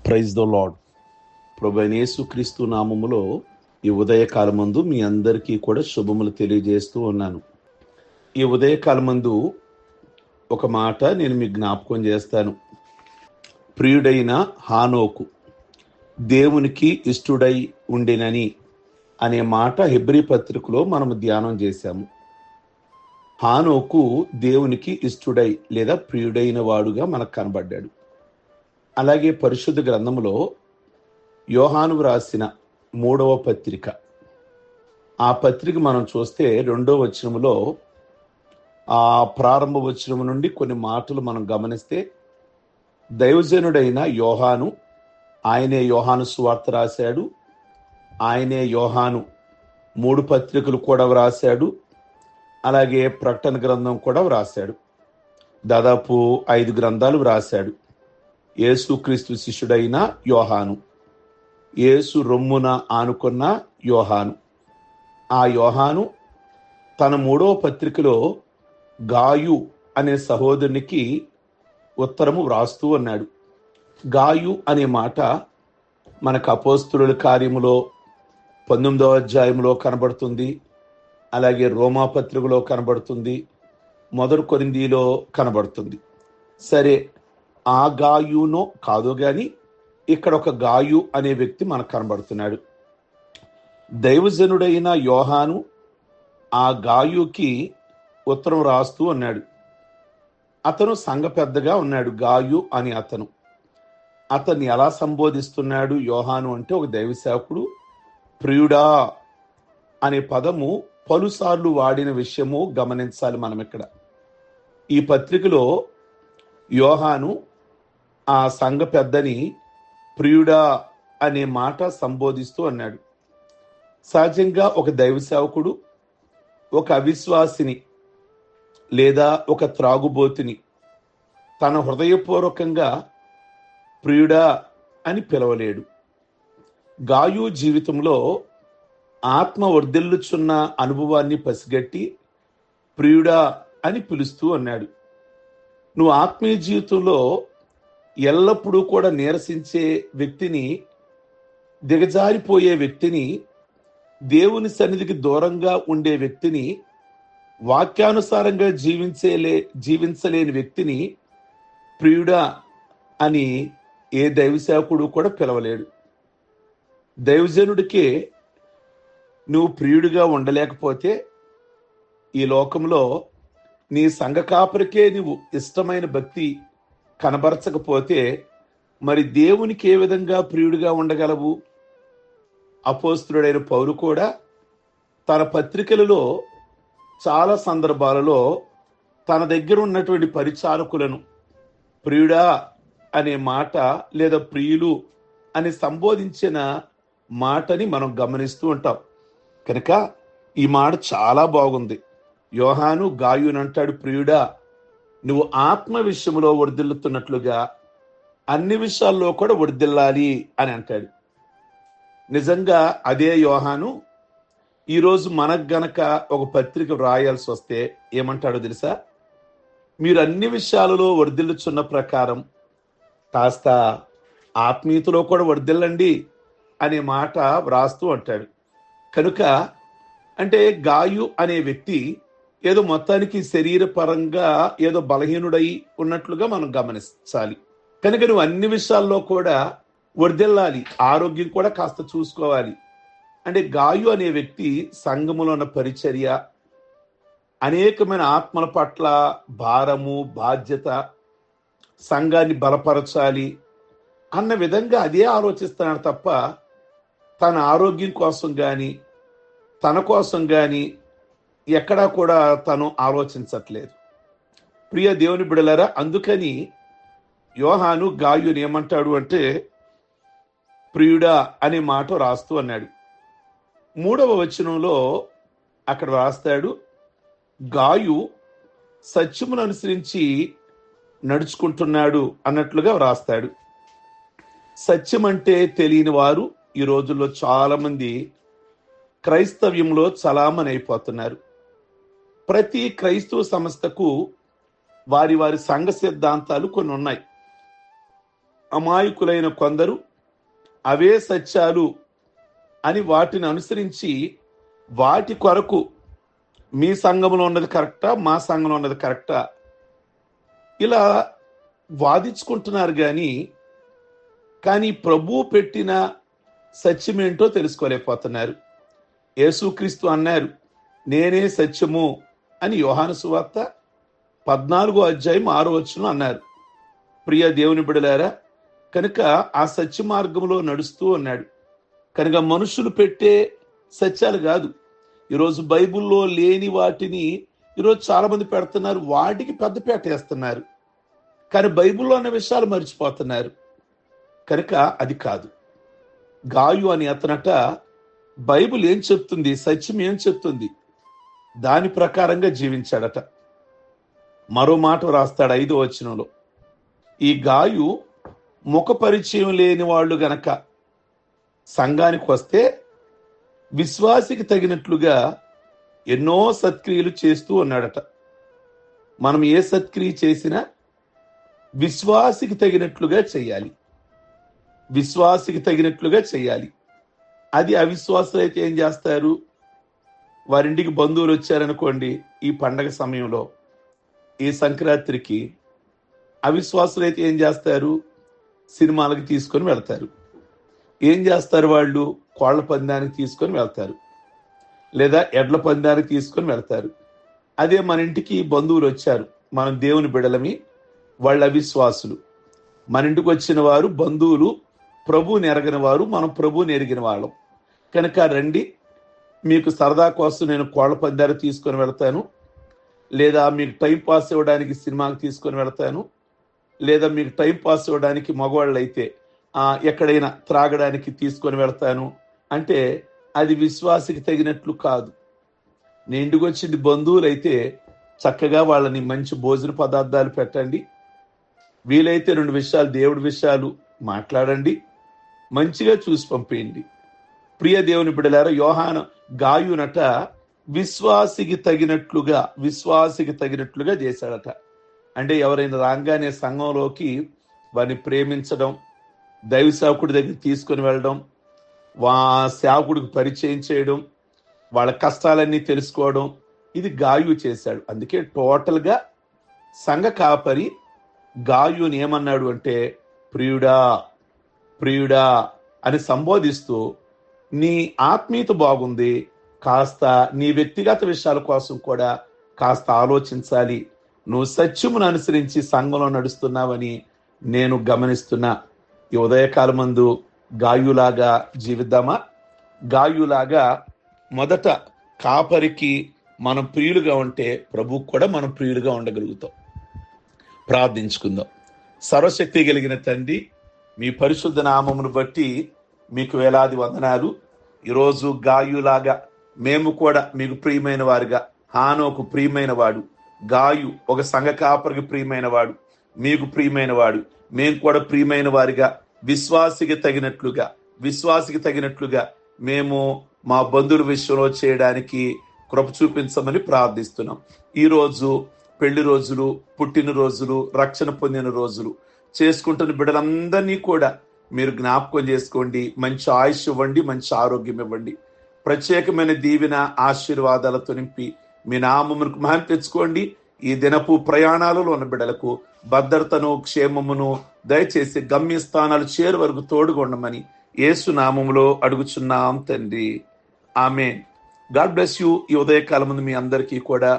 Praise the lord. ప్రభువైన యేసుక్రీస్తు నామములో ఈ ఉదయకాలమందు మీ అందరికీ కూడా శుభములు తెలియజేస్తూ ఉన్నాను. ఈ ఉదయకాలమందు ఒక మాట నేను మీకు జ్ఞాపకం చేస్తాను. ప్రియుడైన హానోకు దేవునికి ఇష్టుడై ఉండినని అనే మాట హెబ్రీ పత్రికలో మనం ధ్యానం చేశాము. హానోకు దేవునికి ఇష్టుడై లేదా ప్రియుడైన వాడుగా మనకు కనబడ్డాడు. అలాగే పరిశుద్ధ గ్రంథములో యోహాను రాసిన 3వ పత్రిక, ఆ పత్రిక మనం చూస్తే 2వ వచనములో ఆ ప్రారంభ వచనం నుండి కొన్ని మాటలు మనం గమనిస్తే, దైవజనుడైన యోహాను, ఆయనే యోహాను సువార్త రాశాడు, ఆయనే యోహాను 3 పత్రికలు కూడా వ్రాశాడు, అలాగే ప్రకటన గ్రంథం కూడా వ్రాశాడు. దాదాపు 5 గ్రంథాలు వ్రాశాడు. యేసుక్రీస్తు శిష్యుడైన యోహాను, యేసు రొమ్మున ఆనుకున్న యోహాను. ఆ యోహాను తన 3వ పత్రికలో గాయు అనే సహోదరునికి ఉత్తరము వ్రాస్తూ ఉన్నాడు. గాయు అనే మాట మనకు అపోస్తలుల కార్యములో 19వ అధ్యాయంలో కనబడుతుంది, అలాగే రోమా పత్రికలో కనబడుతుంది, మొదటి కొరింథీలో కనబడుతుంది. సరే, ఆ గాయునో కాదో గాని ఇక్కడ ఒక గాయు అనే వ్యక్తి మనకు కనబడుతున్నాడు. దైవజనుడైన యోహాను ఆ గాయుకి ఉత్తరం రాస్తూ ఉన్నాడు. అతను సంఘ పెద్దగా ఉన్నాడు. గాయు అని అతన్ని ఎలా సంబోధిస్తున్నాడు యోహాను అంటే, ఒక దైవ సేవకుడు, ప్రియుడా అనే పదము పలుసార్లు వాడిన విషయము గమనించాలి మనం ఇక్కడ. ఈ పత్రికలో యోహాను ఆ సంఘ పెద్దని ప్రియుడా అనే మాట సంబోధిస్తూ అన్నాడు. సహజంగా ఒక దైవ సేవకుడు ఒక అవిశ్వాసిని లేదా ఒక త్రాగుబోతుని తన హృదయపూర్వకంగా ప్రియుడా అని పిలవలేడు. గాయు జీవితంలో ఆత్మ వర్ధిల్లుచున్న అనుభవాన్ని పసిగట్టి ప్రియుడా అని పిలుస్తూ అన్నాడు. నువ్వు ఆత్మీయ జీవితంలో ఎల్లప్పుడూ కూడా నీరసించే వ్యక్తిని, దిగజారిపోయే వ్యక్తిని, దేవుని సన్నిధికి దూరంగా ఉండే వ్యక్తిని, వాక్యానుసారంగా జీవించలేని వ్యక్తిని ప్రియుడా అని ఏ దైవ సేవకుడు కూడా పిలవలేడు. దైవజనుడికే నువ్వు ప్రియుడిగా ఉండలేకపోతే, ఈ లోకంలో నీ సంఘ కాపరికే నువ్వు ఇష్టమైన భక్తి కనబరచకపోతే, మరి దేవునికి ఏ విధంగా ప్రియుడిగా ఉండగలవు? అపోస్తలుడైన పౌలు కూడా తన పత్రికలలో చాలా సందర్భాలలో తన దగ్గర ఉన్నటువంటి పరిచారకులను ప్రియుడా అనే మాట లేదా ప్రియులు అని సంబోధించిన మాటని మనం గమనిస్తూ ఉంటాం. కనుక ఈ మాట చాలా బాగుంది. యోహాను గాయునంటాడు, ప్రియుడా నువ్వు ఆత్మ విషయంలో వర్ధిల్లుతున్నట్లుగా అన్ని విషయాల్లో కూడా వర్ధిల్లాలి అని అంటాడు. నిజంగా అదే యోహాను ఈరోజు మనకు గనక ఒక పత్రిక వ్రాయాల్సి వస్తే ఏమంటాడో తెలుసా? మీరు అన్ని విషయాలలో వర్ధిల్లుచున్న ప్రకారం కాస్త ఆత్మీయతలో కూడా వర్ధిల్లండి అనే మాట వ్రాస్తూ అంటాడు. కనుక అంటే గాయు అనే వ్యక్తి ఏదో మొత్తానికి శరీరపరంగా ఏదో బలహీనుడై ఉన్నట్లుగా మనం గమనించాలి. కనుక నువ్వు అన్ని విషయాల్లో కూడా వర్ధిల్లాలి, ఆరోగ్యం కూడా కాస్త చూసుకోవాలి. అంటే గాయు అనే వ్యక్తి సంఘములో ఉన్న పరిచర్య, అనేకమైన ఆత్మల పట్ల భారము, బాధ్యత, సంఘాన్ని బలపరచాలి అన్న విధంగా అదే ఆలోచిస్తున్నాడు తప్ప తన ఆరోగ్యం కోసం కానీ తన కోసం కానీ ఎక్కడా కూడా తను ఆలోచించట్లేదు. ప్రియ దేవుని బిడలారా, అందుకని యోహాను గాయుని ఏమంటాడు అంటే ప్రియుడా అనే మాట రాస్తూ అన్నాడు. 3వ వచనంలో అక్కడ రాస్తాడు, గాయు సత్యమును అనుసరించి నడుచుకుంటున్నాడు అన్నట్లుగా రాస్తాడు. సత్యం అంటే తెలియని వారు ఈ రోజుల్లో చాలా మంది క్రైస్తవ్యంలో చలామణి అయిపోతున్నారు. ప్రతి క్రైస్తవ సంస్థకు వారి వారి సంఘ సిద్ధాంతాలు కొన్ని ఉన్నాయి. అమాయకులైన కొందరు అవే సత్యాలు అని వాటిని అనుసరించి వాటి కొరకు మీ సంఘంలో ఉన్నది కరెక్టా, మా సంఘంలో ఉన్నది కరెక్టా, ఇలా వాదించుకుంటున్నారు. కానీ ప్రభువు పెట్టిన సత్యమేంటో తెలుసుకోలేకపోతున్నారు. యేసుక్రీస్తు అన్నారు, నేనే సత్యము అని యోహాను సువార్త 14:6 అన్నారు. ప్రియ దేవుని బిడ్డలారా, కనుక ఆ సత్య మార్గంలో నడుస్తూ ఉన్నాడు. కనుక మనుషులు పెట్టే సత్యాలు కాదు. ఈరోజు బైబిల్లో లేని వాటిని ఈరోజు చాలా మంది పెడుతున్నారు, వాటికి పెద్దపేట వేస్తున్నారు. కానీ బైబిల్లో ఉన్న విషయాలు మర్చిపోతున్నారు. కనుక అది కాదు. గాయు అని అతనట బైబిల్ ఏం చెప్తుంది, సత్యం ఏం చెప్తుంది, దాని ప్రకారంగా జీవించాడట. మరో మాట రాస్తాడు 5వ వచనంలో, ఈ గాయు ముఖ పరిచయం లేని వాళ్ళు గనక సంఘానికి వస్తే విశ్వాసికి తగినట్లుగా ఎన్నో సత్క్రియలు చేస్తూ ఉన్నాడట. మనం ఏ సత్క్రియ చేసినా విశ్వాసికి తగినట్లుగా చేయాలి, విశ్వాసికి తగినట్లుగా చేయాలి. అది అవిశ్వాసులు అయితే ఏం చేస్తారు, వారింటికి బంధువులు వచ్చారనుకోండి, ఈ పండగ సమయంలో, ఈ సంక్రాంతికి, అవిశ్వాసులు అయితే ఏం చేస్తారు, సినిమాలకు తీసుకొని వెళ్తారు. ఏం చేస్తారు, వాళ్ళు కోళ్ల పందానికి తీసుకొని వెళ్తారు, లేదా ఎడ్ల పందానికి తీసుకొని వెళ్తారు. అదే మన ఇంటికి బంధువులు వచ్చారు, మనం దేవుని బిడలమి, వాళ్ళ అవిశ్వాసులు. మన ఇంటికి వచ్చిన వారు బంధువులు, ప్రభువుని ఎరగిన వారు, మనం ప్రభువుని ఎరిగిన వాళ్ళం. కనుక రండి, మీకు సరదా కోసం నేను కోళ్ల పందాలు తీసుకొని వెళ్తాను, లేదా మీకు టైం పాస్ ఇవ్వడానికి సినిమాకి తీసుకొని వెళ్తాను, లేదా మీకు టైం పాస్ ఇవ్వడానికి మగవాళ్ళు అయితే ఎక్కడైనా త్రాగడానికి తీసుకొని వెళ్తాను అంటే అది విశ్వాసికి తగినట్లు కాదు. నీ ఇంటికి వచ్చింది బంధువులు అయితే చక్కగా వాళ్ళని మంచి భోజన పదార్థాలు పెట్టండి, వీలైతే 2 విషయాలు దేవుడి విషయాలు మాట్లాడండి, మంచిగా చూసి పంపేయండి. ప్రియ దేవుని బిడ్డలారా, యోహాను గాయునట విశ్వాసికి తగినట్లుగా చేశాడట. అంటే ఎవరైనా రాగానే సంఘంలోకి వారిని ప్రేమించడం, దైవ సేవకుడి దగ్గర తీసుకొని వెళ్ళడం, సేవకుడికి పరిచయం చేయడం, వాళ్ళ కష్టాలన్నీ తెలుసుకోవడం, ఇది గాయు చేశాడు. అందుకే టోటల్గా సంఘ కాపరి గాయుని ఏమన్నాడు అంటే, ప్రియుడా ప్రియుడా అని సంబోధిస్తూ, నీ ఆత్మీయత బాగుంది, కాస్త నీ వ్యక్తిగత విషయాల కోసం కూడా కాస్త ఆలోచించాలి, నువ్వు సత్యమును అనుసరించి సంఘంలో నడుస్తున్నావని నేను గమనిస్తున్నా. ఈ ఉదయకాలమందు గాయులాగా జీవిద్దామా? గాయులాగా మొదట కాపరికి మనం ప్రియులుగా ఉంటే ప్రభువుకు కూడా మనం ప్రియులుగా ఉండగలుగుతాం. ప్రార్థించుకుందాం. సర్వశక్తి కలిగిన తండ్రి, మీ పరిశుద్ధ నామమును బట్టి మీకు వేలాది వందనాలు. ఈరోజు గాయులాగా మేము కూడా మీకు ప్రియమైన వారుగా, హానోకు ప్రియమైన వాడు, గాయు ఒక సంఘ కాపరికి ప్రియమైన వాడు, మీకు ప్రియమైన వాడు, మేము కూడా ప్రియమైన వారిగా విశ్వాసికి తగినట్లుగా మేము మా బంధువుల విషయంలో చేయడానికి కృప చూపించమని ప్రార్థిస్తున్నాం. ఈరోజు పెళ్లి రోజులు, పుట్టినరోజులు, రక్షణ పొందిన రోజులు చేసుకుంటున్న బిడ్డలందరినీ కూడా మీరు జ్ఞాపకం చేసుకోండి, మంచి ఆయుష్ ఇవ్వండి, మంచి ఆరోగ్యం ఇవ్వండి, ప్రత్యేకమైన దీవెన ఆశీర్వాదాలతో నింపి మీ నామమునకు మహిమ తెచ్చుకోండి. ఈ దినపు ప్రయాణాలలో ఉన్న బిడ్డలకు భద్రతను, క్షేమమును దయచేసి గమ్యస్థానాలు చేరు వరకు తోడుగా ఉండమని యేసు నామములో అడుగుచున్నాం తండ్రి, ఆమేన్. God bless you. ఈ ఉదయకాలం ముందు మీ అందరికీ కూడా